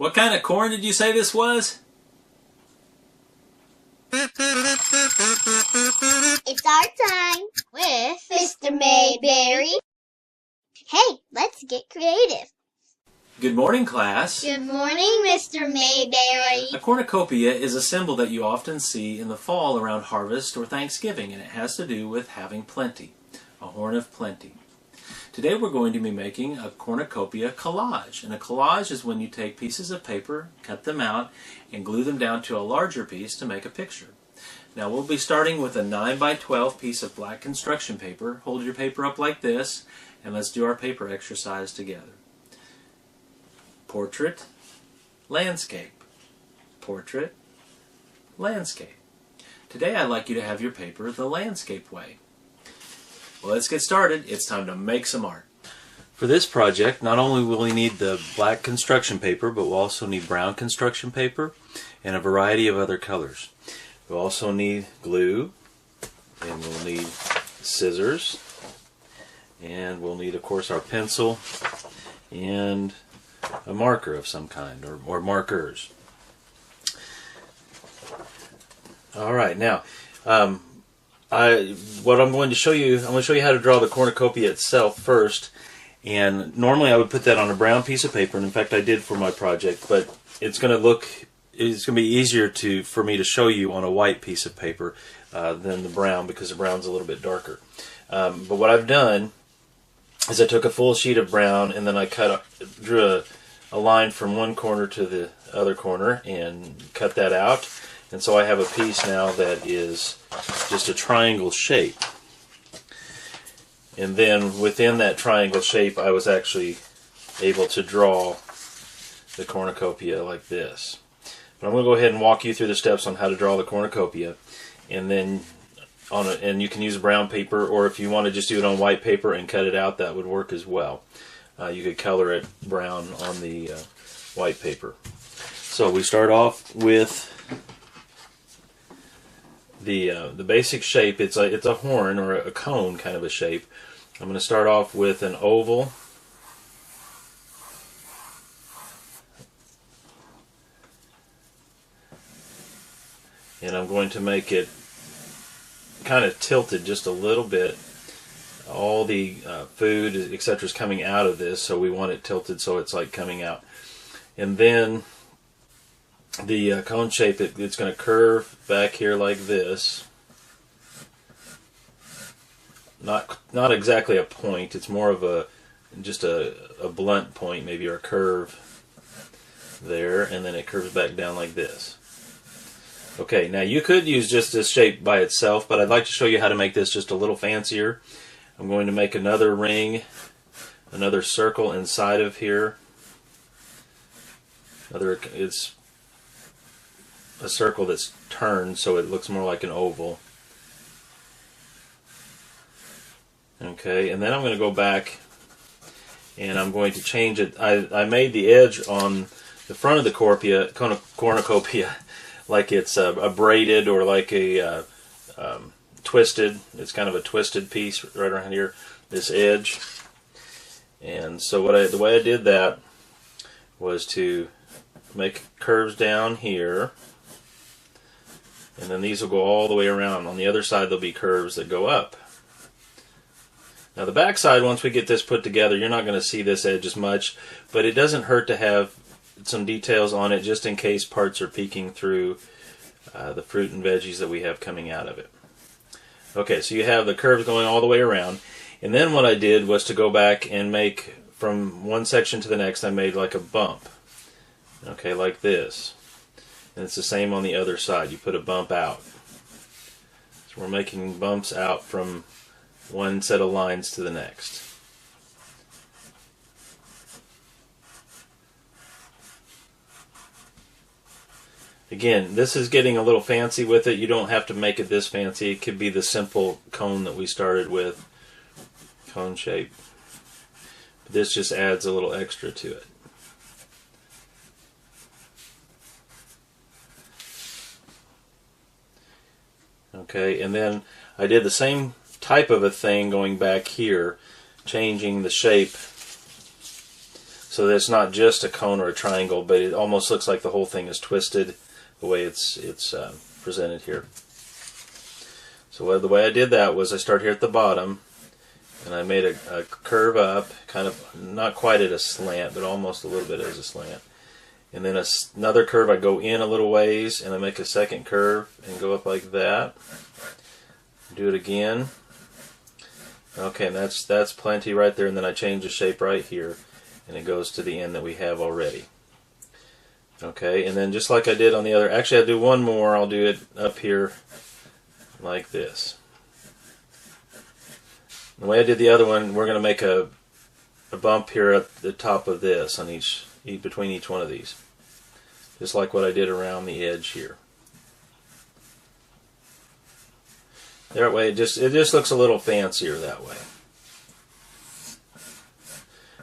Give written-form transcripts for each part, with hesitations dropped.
What kind of corn did you say this was? It's our time with Mr. Mayberry. Hey, let's get creative. Good morning, class. Good morning, Mr. Mayberry. A cornucopia is a symbol that you often see in the fall around harvest or Thanksgiving, and it has to do with having plenty, a horn of plenty. Today we're going to be making a cornucopia collage, and a collage is when you take pieces of paper, cut them out, and glue them down to a larger piece to make a picture. Now we'll be starting with a 9 by 12 piece of black construction paper. Hold your paper up like this, and let's do our paper exercise together. Portrait, landscape, portrait, landscape. Today I'd like you to have your paper the landscape way. Well, let's get started. It's time to make some art. For this project, not only will we need the black construction paper, but we'll also need brown construction paper and a variety of other colors. We'll also need glue, and we'll need scissors, and we'll need, of course, our pencil and a marker of some kind, or markers. All right, now what I'm going to show you, I'm going to show you how to draw the cornucopia itself first. And normally I would put that on a brown piece of paper, and in fact I did for my project, but it's going to be easier for me to show you on a white piece of paper than the brown, because the brown's a little bit darker. But what I've done is I took a full sheet of brown, and then I drew a line from one corner to the other corner and cut that out. And so I have a piece now that is just a triangle shape. And then within that triangle shape, I was actually able to draw the cornucopia like this. But I'm going to go ahead and walk you through the steps on how to draw the cornucopia. And then and you can use brown paper, or if you want to just do it on white paper and cut it out, that would work as well. You could color it brown on the white paper. So we start off with the basic shape. It's a horn or a cone kind of a shape. I'm going to start off with an oval. And I'm going to make it kind of tilted just a little bit. All the food, etc. is coming out of this, so we want it tilted so it's like coming out. And then the cone shape, it's going to curve back here like this. Not exactly a point, it's more of just a blunt point, maybe, or a curve there, and then it curves back down like this. Okay, now you could use just this shape by itself, but I'd like to show you how to make this just a little fancier. I'm going to make another ring, another circle inside of here. It's a circle that's turned so it looks more like an oval. Okay, and then I'm going to go back and I'm going to change it. I made the edge on the front of the cornucopia like it's a braided, or like a twisted. It's kind of a twisted piece right around here, this edge. And so the way I did that was to make curves down here, and then these will go all the way around. On the other side there'll be curves that go up. Now the back side, once we get this put together, you're not going to see this edge as much, but it doesn't hurt to have some details on it just in case parts are peeking through the fruit and veggies that we have coming out of it. Okay, so you have the curves going all the way around, and then what I did was to go back and make, from one section to the next, I made like a bump. Okay, like this. And it's the same on the other side. You put a bump out. So we're making bumps out from one set of lines to the next. Again, this is getting a little fancy with it. You don't have to make it this fancy. It could be the simple cone that we started with, cone shape. But this just adds a little extra to it. Okay, and then I did the same type of a thing going back here, changing the shape so that it's not just a cone or a triangle, but it almost looks like the whole thing is twisted the way it's presented here. So the way I did that was I start here at the bottom, and I made a curve up, kind of not quite at a slant, but almost a little bit as a slant. And then another curve, I go in a little ways, and I make a second curve and go up like that. Do it again. Okay, and that's plenty right there, and then I change the shape right here, and it goes to the end that we have already. Okay, and then just like I did on the other, actually I'll do one more, I'll do it up here like this. The way I did the other one, we're going to make a bump here at the top of this on between each one of these, just like what I did around the edge here. That way, it just looks a little fancier that way.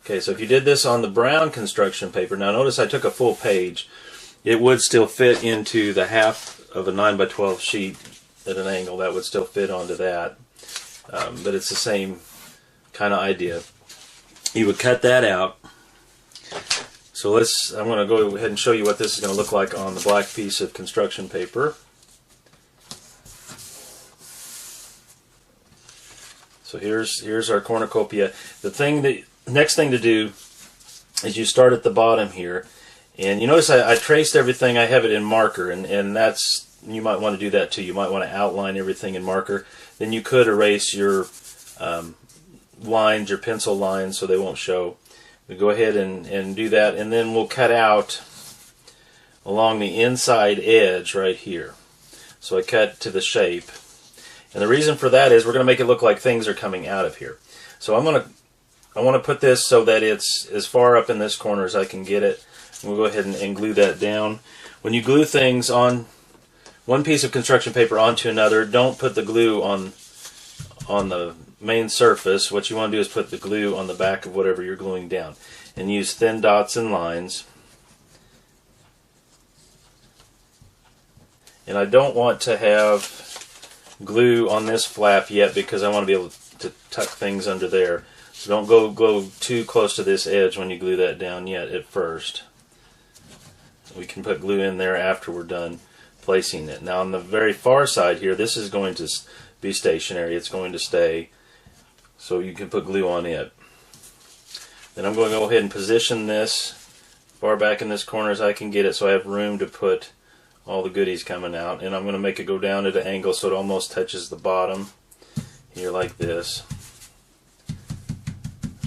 Okay, so if you did this on the brown construction paper, now notice I took a full page. It would still fit into the half of a 9x12 sheet at an angle. That would still fit onto that. But it's the same kind of idea. You would cut that out. So I'm going to go ahead and show you what this is going to look like on the black piece of construction paper. So here's our cornucopia. The next thing to do is you start at the bottom here, and you notice I traced everything. I have it in marker, and that's, you might want to do that too. You might want to outline everything in marker. Then you could erase your lines, your pencil lines, so they won't show. We go ahead and do that, and then we'll cut out along the inside edge right here. So I cut to the shape, and the reason for that is we're going to make it look like things are coming out of here. So I want to put this so that it's as far up in this corner as I can get it. And we'll go ahead and glue that down. When you glue things on one piece of construction paper onto another, don't put the glue on the main surface. What you want to do is put the glue on the back of whatever you're gluing down, and use thin dots and lines. And I don't want to have glue on this flap yet because I want to be able to tuck things under there. So don't go too close to this edge when you glue that down yet at first. We can put glue in there after we're done placing it. Now on the very far side here, this is going to be stationary. It's going to stay, so you can put glue on it. Then I'm going to go ahead and position this far back in this corner as I can get it, so I have room to put all the goodies coming out. And I'm going to make it go down at an angle so it almost touches the bottom here like this.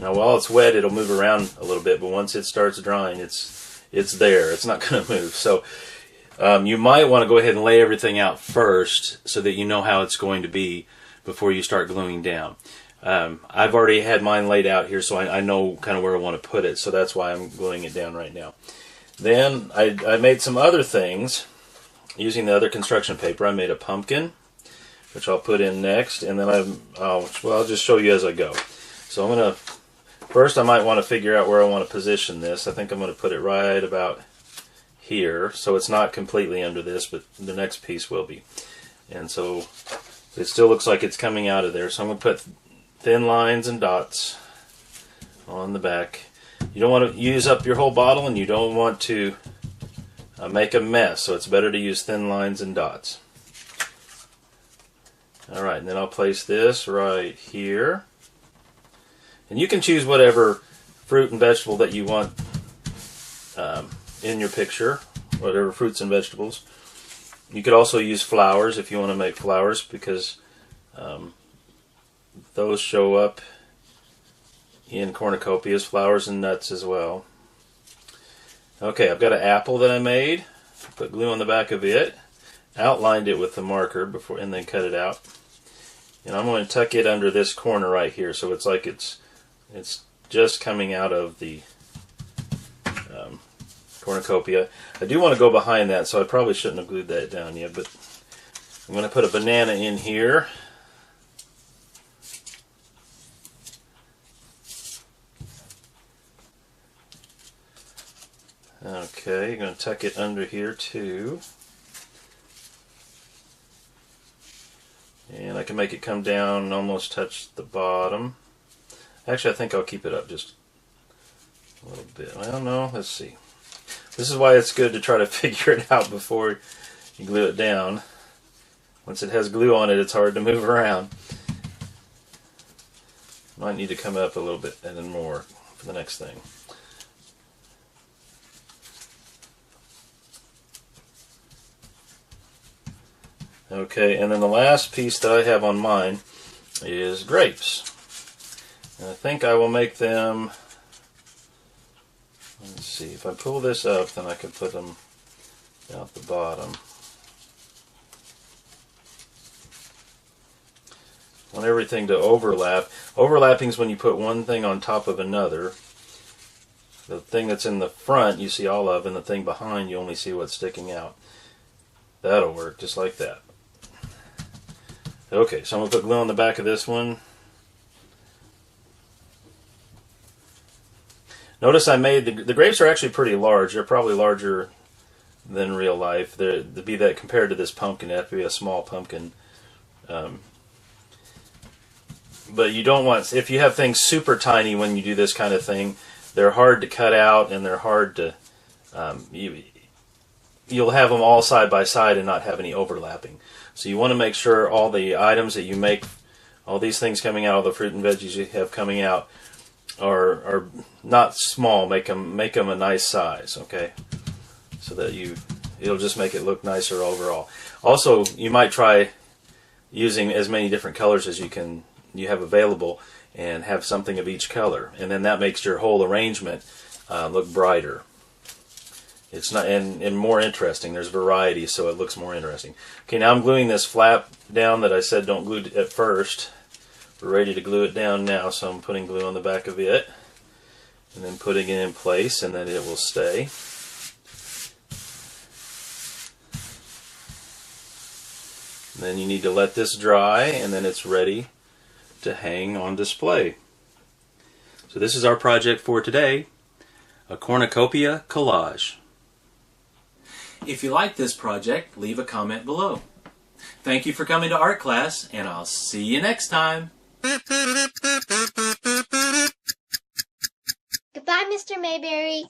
Now while it's wet, it'll move around a little bit, but once it starts drying, it's there. It's not going to move. So you might want to go ahead and lay everything out first so that you know how it's going to be before you start gluing down. I've already had mine laid out here, so I know kind of where I want to put it, so that's why I'm gluing it down right now. Then I made some other things using the other construction paper. I made a pumpkin, which I'll put in next, and then I'll just show you as I go. So I'm going to, first I might want to figure out where I want to position this. I think I'm going to put it right about here, so it's not completely under this, but the next piece will be. And so it still looks like it's coming out of there, so I'm going to put thin lines and dots on the back. You don't want to use up your whole bottle, and you don't want to make a mess, so it's better to use thin lines and dots. Alright, and then I'll place this right here. And you can choose whatever fruit and vegetable that you want in your picture, whatever fruits and vegetables. You could also use flowers if you want to make flowers, because those show up in cornucopias, flowers and nuts as well. Okay, I've got an apple that I made. Put glue on the back of it. Outlined it with the marker before, and then cut it out. And I'm going to tuck it under this corner right here, so it's like it's just coming out of the cornucopia. I do want to go behind that, so I probably shouldn't have glued that down yet, but I'm going to put a banana in here. Okay, you're going to tuck it under here too. And I can make it come down and almost touch the bottom. Actually, I think I'll keep it up just a little bit. I don't know. Let's see. This is why it's good to try to figure it out before you glue it down. Once it has glue on it, it's hard to move around. Might need to come up a little bit and then more for the next thing. Okay, and then the last piece that I have on mine is grapes. And I think I will make them, let's see, if I pull this up, then I can put them out the bottom. I want everything to overlap. Overlapping is when you put one thing on top of another. The thing that's in the front you see all of, and the thing behind you only see what's sticking out. That'll work just like that. Okay, so I'm going to put glue on the back of this one. Notice I made, the grapes are actually pretty large. They're probably larger than real life. To be that compared to this pumpkin, it has to be a small pumpkin. But you don't want, if you have things super tiny when you do this kind of thing, they're hard to cut out and they're hard to, you'll have them all side by side and not have any overlapping. So you want to make sure all the items that you make, all these things coming out, all the fruit and veggies you have coming out, are not small. Make them a nice size, okay? So that it'll just make it look nicer overall. Also, you might try using as many different colors as you have available, and have something of each color, and then that makes your whole arrangement look brighter. It's not and more interesting. There's variety, so it looks more interesting. Okay, now I'm gluing this flap down that I said don't glue at first. We're ready to glue it down now, so I'm putting glue on the back of it, and then putting it in place, and then it will stay. And then you need to let this dry, and then it's ready to hang on display. So this is our project for today, a cornucopia collage. If you like this project, leave a comment below. Thank you for coming to art class, and I'll see you next time. Goodbye, Mr. Mayberry.